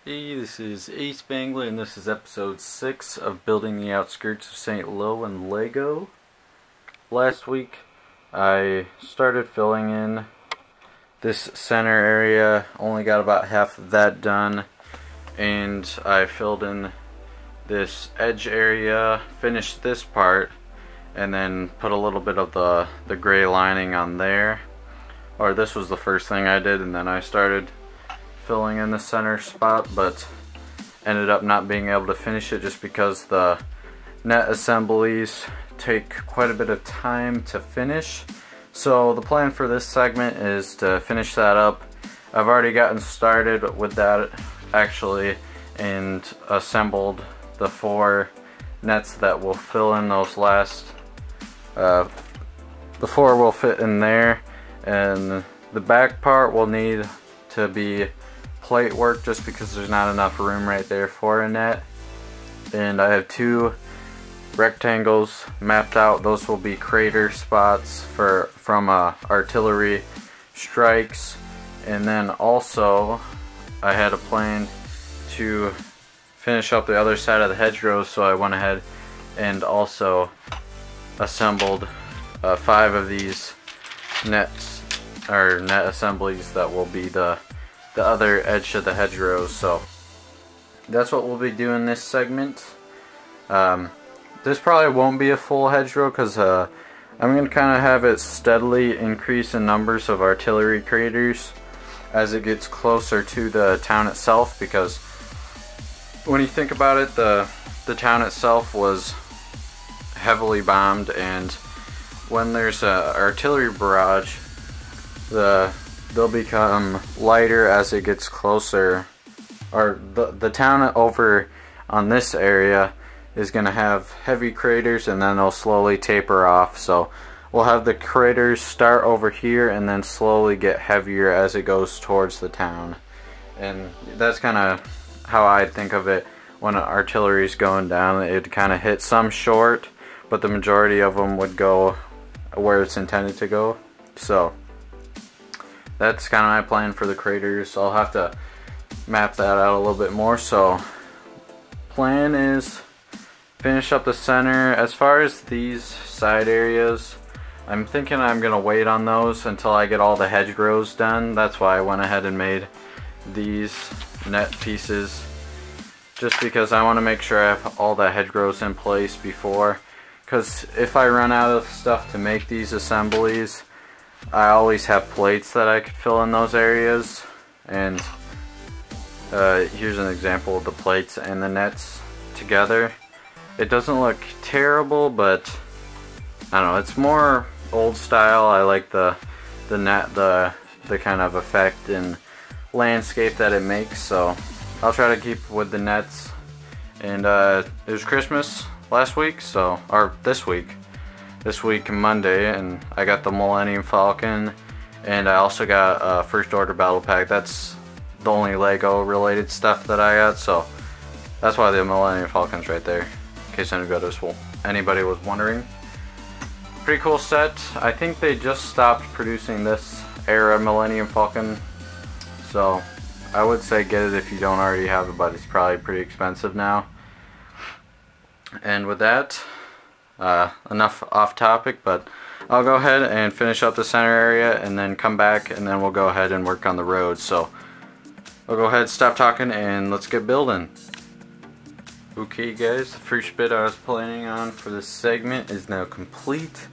Hey, this is ASpengler and this is episode 6 of building the Outskirts of Saint Lô in Lego. Last week I started filling in this center area, only got about half of that done, and I filled in this edge area, finished this part, and then put a little bit of the gray lining on there. Or this was the first thing I did, and then I started filling in the center spot, but ended up not being able to finish it just because the net assemblies take quite a bit of time to finish. So the plan for this segment is to finish that up. I've already gotten started with that actually and assembled the 4 nets that will fill in those last the 4 will fit in there, and the back part will need to be plate work just because there's not enough room right there for a net. And I have 2 rectangles mapped out. Those will be crater spots from artillery strikes. And then also I had a plan to finish up the other side of the hedgerows, so I went ahead and also assembled 5 of these nets, or net assemblies, that will be the other edge of the hedgerows. So that's what we'll be doing this segment. This probably won't be a full hedgerow because I'm going to kind of have it steadily increase in numbers of artillery craters as it gets closer to the town itself, because when you think about it, the town itself was heavily bombed, and when there's a artillery barrage, they'll become lighter as it gets closer. Or the town over on this area is going to have heavy craters, and then they'll slowly taper off. So we'll have the craters start over here and then slowly get heavier as it goes towards the town. And that's kind of how I think of it. When artillery is going down, it'd kind of hit some short, but the majority of them would go where it's intended to go. So that's kind of my plan for the craters. I'll have to map that out a little bit more. So plan is finish up the center. As far as these side areas, I'm thinking I'm gonna wait on those until I get all the hedgerows done. That's why I went ahead and made these net pieces, just because I want to make sure I have all the hedgerows in place before, because if I run out of stuff to make these assemblies, I always have plates that I could fill in those areas. And here's an example of the plates and the nets together. It doesn't look terrible, but I don't know, it's more old style. I like the net, the kind of effect and landscape that it makes, so I'll try to keep with the nets. And it was Christmas last week, so, or this week Monday, and I got the Millennium Falcon, and I also got a First Order Battle Pack. That's the only Lego related stuff that I got, so that's why the Millennium Falcon's right there, in case anybody was wondering. Pretty cool set. I think they just stopped producing this era Millennium Falcon, so I would say get it if you don't already have it, but it's probably pretty expensive now. And with that, enough off topic, but I'll go ahead and finish up the center area and then come back, and then we'll go ahead and work on the road. So I'll go ahead, stop talking, and let's get building. Okay guys, the first bit I was planning on for this segment is now complete.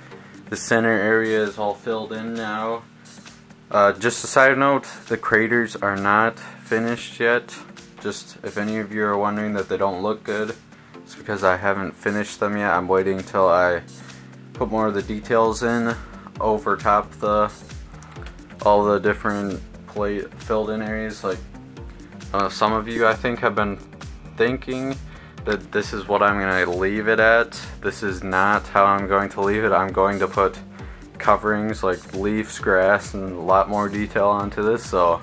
The center area is all filled in now. Just a side note, the craters are not finished yet. Just if any of you are wondering that they don't look good, it's because I haven't finished them yet. I'm waiting till I put more of the details in over top all the different filled in areas. Like some of you, I think, have been thinking that this is what I'm going to leave it at. This is not how I'm going to leave it. I'm going to put coverings like leaves, grass, and a lot more detail onto this. So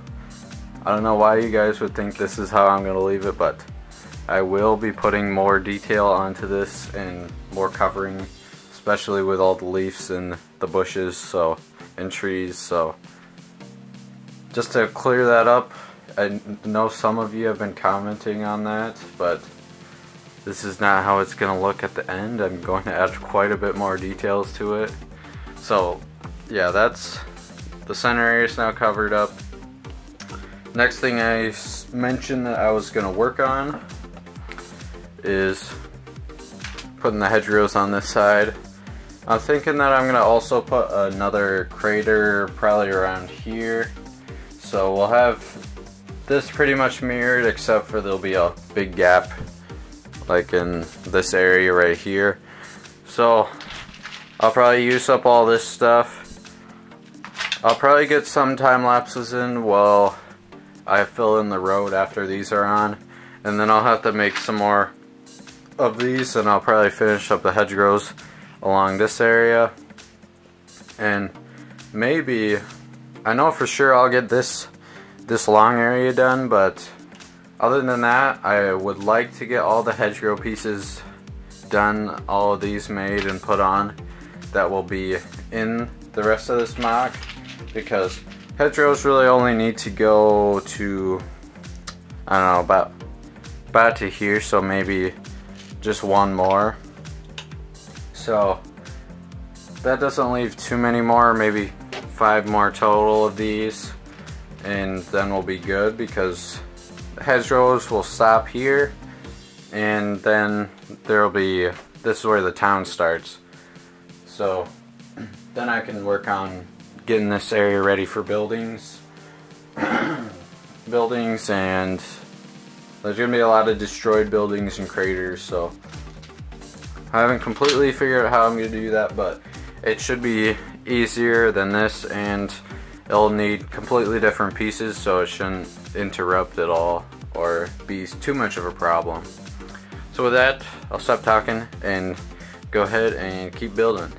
I don't know why you guys would think this is how I'm going to leave it, but I will be putting more detail onto this and more covering, especially with all the leaves and the bushes and trees. So just to clear that up, I know some of you have been commenting on that, but this is not how it's going to look at the end. I'm going to add quite a bit more details to it. So yeah, that's the center area is now covered up. Next thing I mentioned that I was going to work on is putting the hedgerows on this side. I'm thinking that I'm going to also put another crater probably around here. So we'll have this pretty much mirrored, except for there'll be a big gap like in this area right here. So I'll probably use up all this stuff. I'll probably get some time lapses in while I fill in the road after these are on, and then I'll have to make some more of these, and I'll probably finish up the hedgerows along this area. And maybe, I know for sure I'll get this long area done, but other than that, I would like to get all the hedgerow pieces done, all of these made and put on that will be in the rest of this mock, because hedgerows really only need to go to, I don't know, about to here, so maybe just one more. So that doesn't leave too many more, maybe 5 more total of these, and then we'll be good, because hedgerows will stop here, and then there'll be, this is where the town starts. So then I can work on getting this area ready for buildings. Buildings, and there's gonna be a lot of destroyed buildings and craters, so I haven't completely figured out how I'm gonna do that, but it should be easier than this, and it'll need completely different pieces, so it shouldn't interrupt at all or be too much of a problem. So with that, I'll stop talking and go ahead and keep building.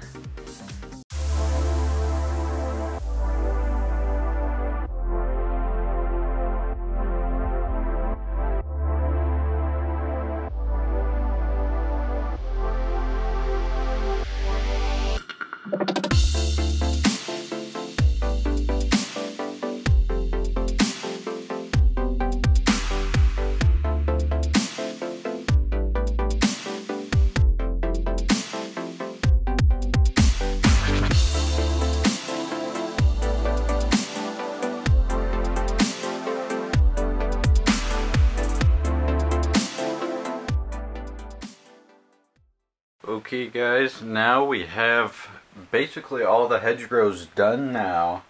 Okay guys, now we have basically all the hedgerows done now.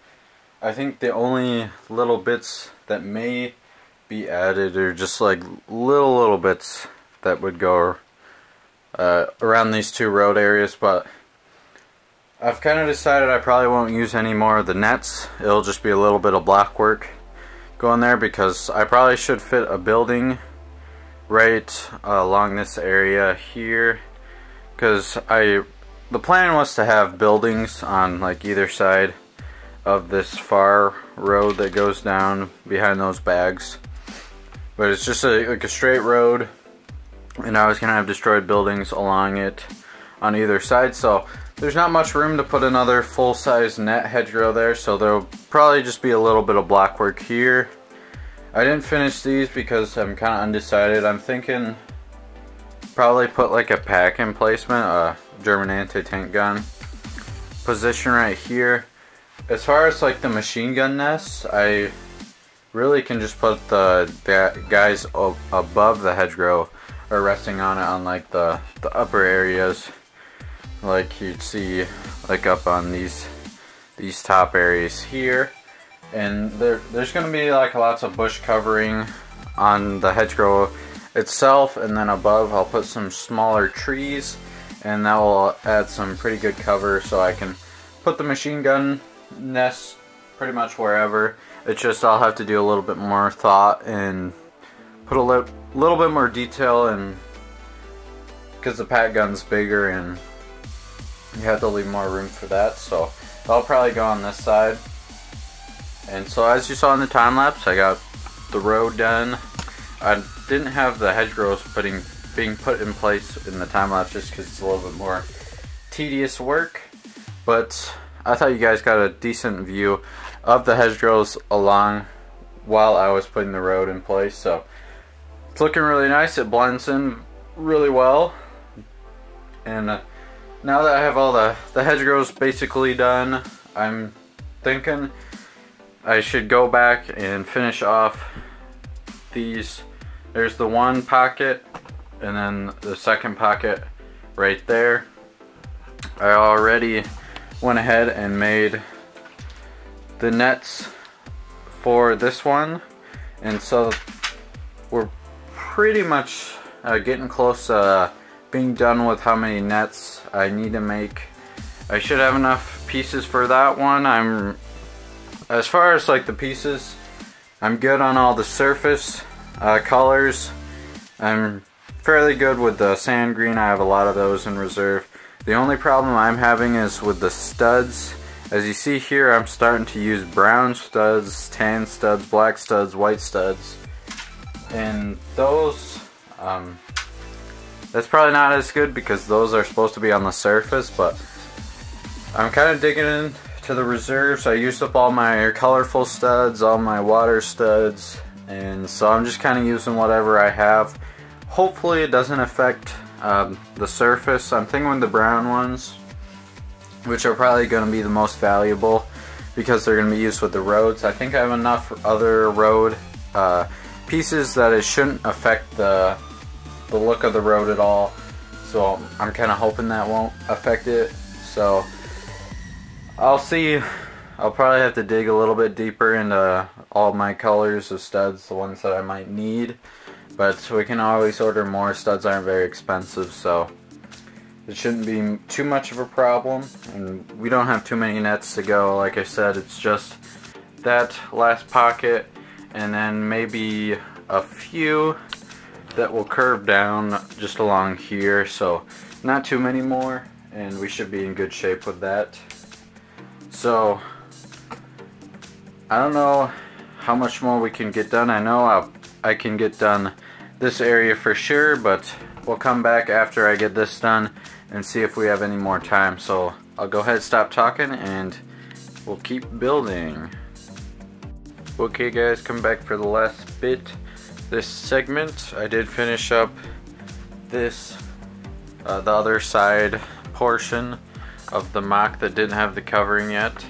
I think the only little bits that may be added are just like little bits that would go around these 2 road areas, but I've kind of decided I probably won't use any more of the nets. It'll just be a little bit of block work going there, because I probably should fit a building right along this area here. Because the plan was to have buildings on like either side of this far road that goes down behind those bags, but it's just like a straight road, and I was gonna have destroyed buildings along it on either side. So there's not much room to put another full-size net hedgerow there, so there'll probably just be a little bit of block work here. I didn't finish these because I'm kind of undecided. I'm thinking probably put like a pack emplacement, a German anti-tank gun position right here. As far as like the machine gun nests, I really can just put the guys above the hedgerow or resting on it on like the upper areas, like you'd see like up on these top areas here. And there's gonna be like lots of bush covering on the hedgerow itself, and then above I'll put some smaller trees, and that will add some pretty good cover, so I can put the machine gun nest pretty much wherever. It's just I'll have to do a little bit more thought and put a little bit more detail in, because the pack gun's bigger and you have to leave more room for that. So I'll probably go on this side. And so as you saw in the time lapse, I got the road done. I didn't have the hedgerows being put in place in the time lapse just because it's a little bit more tedious work, but I thought you guys got a decent view of the hedgerows along while I was putting the road in place. So it's looking really nice. It blends in really well. And now that I have all the hedgerows basically done, I'm thinking I should go back and finish off these. There's the one pocket and then the second pocket right there. I already went ahead and made the nets for this one, and so we're pretty much getting close to being done with how many nets I need to make. I should have enough pieces for that one. As far as like the pieces, I'm good on all the surface colors. I'm fairly good with the sand green. I have a lot of those in reserve. The only problem I'm having is with the studs. As you see here, I'm starting to use brown studs, tan studs, black studs, white studs. And those, that's probably not as good because those are supposed to be on the surface, but I'm kind of digging into the reserves. I used up all my colorful studs, all my water studs, and so I'm just kind of using whatever I have. Hopefully it doesn't affect the surface. I'm thinking with the brown ones, which are probably going to be the most valuable because they're going to be used with the roads. I think I have enough other road pieces that it shouldn't affect the look of the road at all. So I'm kind of hoping that won't affect it. So I'll see. I'll probably have to dig a little bit deeper into all my colors of studs, the ones that I might need. But we can always order more. Studs aren't very expensive, so it shouldn't be too much of a problem. And we don't have too many nets to go. Like I said, it's just that last pocket and then maybe a few that will curve down just along here. So not too many more, and we should be in good shape with that. So I don't know how much more we can get done. I know I can get done this area for sure, but we'll come back after I get this done and see if we have any more time. So I'll go ahead and stop talking and we'll keep building. Okay guys, come back for the last bit. This segment, I did finish up this, the other side portion of the mock that didn't have the covering yet.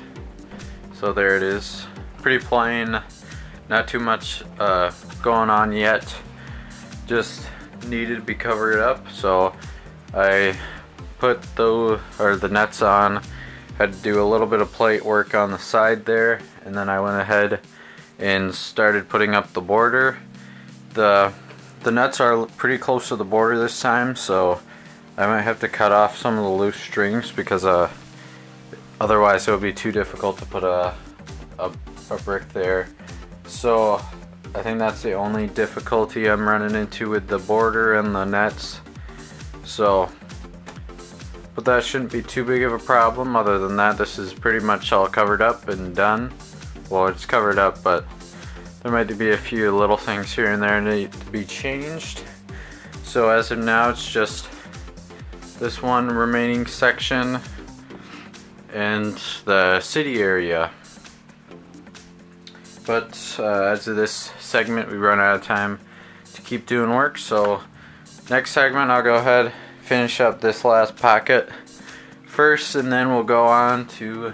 So there it is. Pretty plain, not too much going on yet. Just needed to be covered up, so I put the nets on. Had to do a little bit of plate work on the side there, and then I went ahead and started putting up the border. The nets are pretty close to the border this time, so I might have to cut off some of the loose strings because otherwise it would be too difficult to put a brick there. So I think that's the only difficulty I'm running into with the border and the nets. So, but that shouldn't be too big of a problem. Other than that, this is pretty much all covered up and done. Well, it's covered up, but there might be a few little things here and there that need to be changed. So as of now, it's just this one remaining section and the city area. But as of this segment, we run out of time to keep doing work. So next segment, I'll go ahead finish up this last pocket first, and then we'll go on to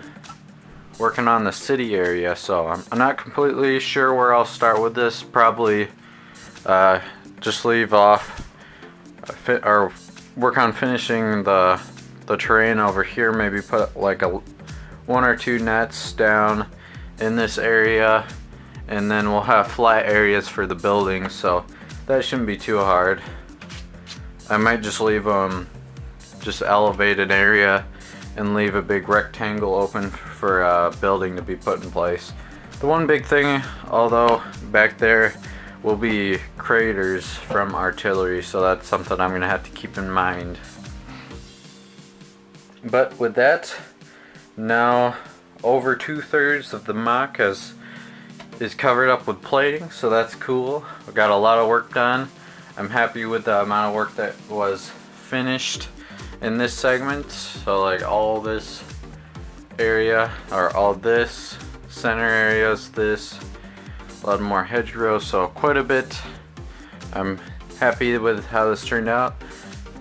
working on the city area. So I'm not completely sure where I'll start with this. Probably just leave off or work on finishing the terrain over here. Maybe put like one or two nets down in this area, and then we'll have flat areas for the buildings, so that shouldn't be too hard. I might just leave just elevated area and leave a big rectangle open for a building to be put in place. The one big thing, although, back there will be craters from artillery, so that's something I'm gonna have to keep in mind. But with that, now over 2/3 of the mock is covered up with plating, so that's cool. I got a lot of work done. I'm happy with the amount of work that was finished in this segment. So like all this area, or all this center areas, this, a lot more hedgerows, so quite a bit. I'm happy with how this turned out.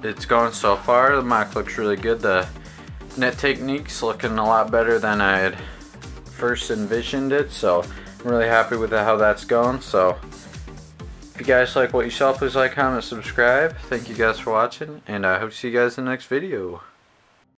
It's going so far. The mock looks really good. The net technique's looking a lot better than I had first envisioned it, so I'm really happy with how that's going. So if you guys like what you saw, please like, comment, subscribe. Thank you guys for watching, and I hope to see you guys in the next video.